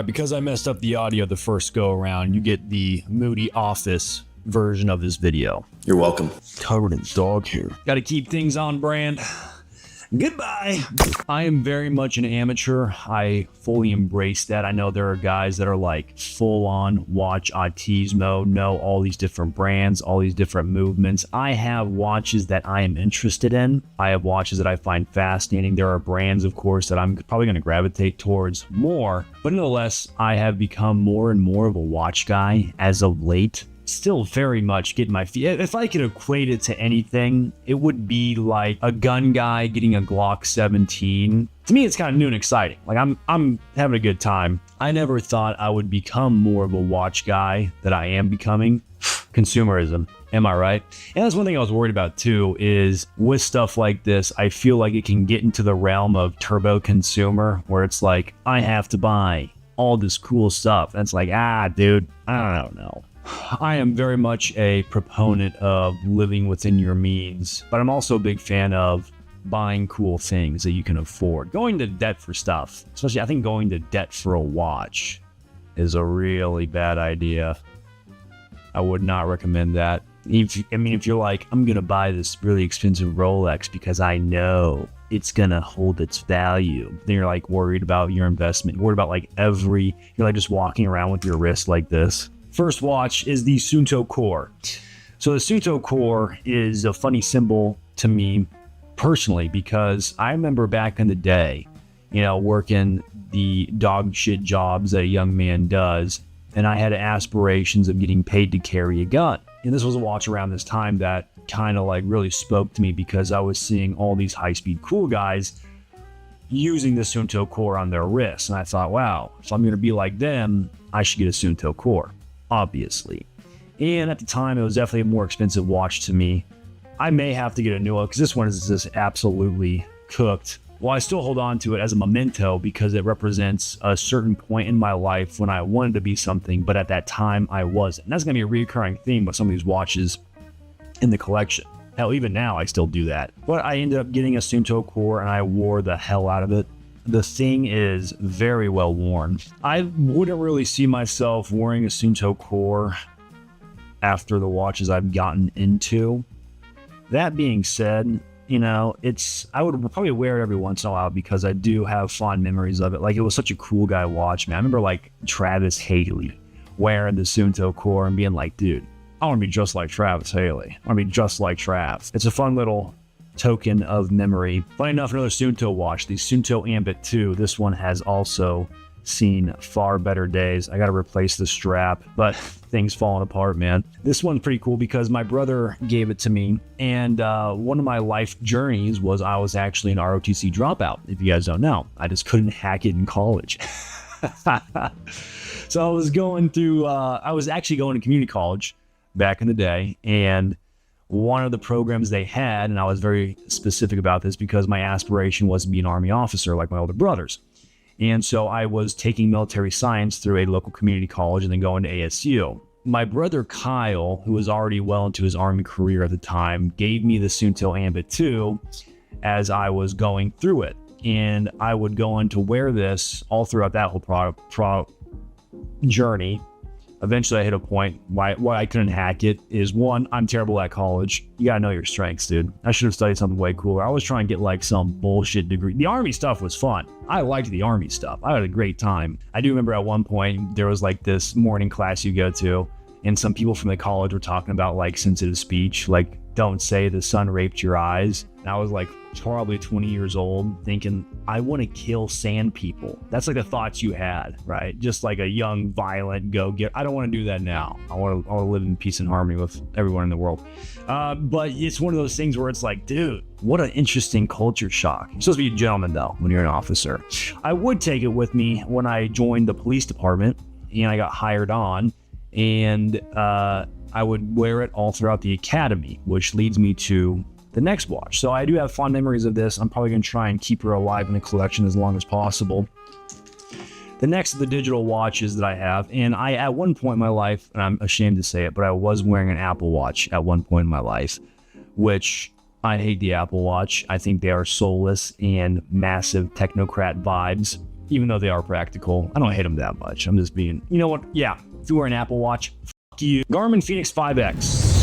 Because I messed up the audio the first go around, you get the moody office version of this video. You're welcome. Covered in dog hair. Got to keep things on brand. Goodbye. I am very much an amateur. I fully embrace that. I know there are guys that are like full on watch autismo, know all these different brands, all these different movements. I have watches that I am interested in. I have watches that I find fascinating. There are brands, of course, that I'm probably going to gravitate towards more. But nonetheless, I have become more and more of a watch guy as of late. Still very much getting my feet. If I could equate it to anything, it would be like a gun guy getting a Glock 17. To me, it's kind of new and exciting. Like I'm having a good time. I never thought I would become more of a watch guy that I am becoming. Consumerism. Am I right? And that's one thing I was worried about too, is with stuff like this, I feel like it can get into the realm of turbo consumer, where it's like, I have to buy all this cool stuff. And it's like, dude, I don't know. I am very much a proponent of living within your means, but I'm also a big fan of buying cool things that you can afford. Going to debt for stuff, especially I think going to debt for a watch is a really bad idea. I would not recommend that. If you're like, I'm going to buy this really expensive Rolex because I know it's going to hold its value, then you're like worried about your investment, worried about like you're like just walking around with your wrist like this. First watch is the Suunto Core. So the Suunto Core is a funny symbol to me personally, because I remember back in the day, working the dog shit jobs that a young man does, and I had aspirations of getting paid to carry a gun. And this was a watch around this time that kind of like really spoke to me, because I was seeing all these high-speed cool guys using the Suunto Core on their wrists. And I thought, wow, if I'm going to be like them, I should get a Suunto Core. Obviously. And at the time, it was definitely a more expensive watch to me. I may have to get a new one because this one is just absolutely cooked. Well, I still hold on to it as a memento because it represents a certain point in my life when I wanted to be something, but at that time I wasn't. And that's going to be a recurring theme with some of these watches in the collection. Hell, even now I still do that. But I ended up getting a Suunto Core and I wore the hell out of it. The thing is very well worn. I wouldn't really see myself wearing a Suunto Core after the watches I've gotten into. That being said, I would probably wear it every once in a while because I do have fond memories of it. Like, it was such a cool guy watch, man. I remember like Travis Haley wearing the Suunto Core and being like, dude, I want to be just like Travis Haley. I want to be just like Trav. It's a fun little token of memory. Funny enough, another Suunto watch, the Suunto Ambit 2. This one has also seen far better days. I got to replace the strap, but things falling apart, man. This one's pretty cool because my brother gave it to me, and one of my life journeys was I was actually an ROTC dropout. If you guys don't know, I just couldn't hack it in college. So I was actually going to community college back in the day, and one of the programs they had, and I was very specific about this because my aspiration was to be an Army officer like my older brothers. And so I was taking military science through a local community college and then going to ASU. My brother Kyle, who was already well into his Army career at the time, gave me the Suunto Ambit 2 as I was going through it. And I would go on to wear this all throughout that whole journey. Eventually, I hit a point why I couldn't hack it is, one, I'm terrible at college. You gotta know your strengths, dude. I should have studied something way cooler. I was trying to get like some bullshit degree. The Army stuff was fun. I liked the Army stuff. I had a great time. I do remember at one point, there was like this morning class you go to, and some people from the college were talking about like sensitive speech, like don't say the sun raped your eyes. And I was like probably 20 years old thinking, I want to kill sand people. That's like the thoughts you had, right? Just like a young, violent go-get. I don't want to do that now. I want to live in peace and harmony with everyone in the world. But it's one of those things where it's like, dude, what an interesting culture shock. You're supposed to be a gentleman though when you're an officer. I would take it with me when I joined the police department and I got hired on, and I would wear it all throughout the academy, which leads me to the next watch. So I do have fond memories of this. I'm probably going to try and keep her alive in the collection as long as possible. The next of the digital watches that I have, and I, at one point in my life, and I'm ashamed to say it, but I was wearing an Apple Watch at one point in my life, which I hate the Apple Watch. I think they are soulless and massive technocrat vibes. even though they are practical. I don't hate them that much. I'm just being, you know what? Yeah, if you wear an Apple Watch, fuck you. Garmin Fenix 5X.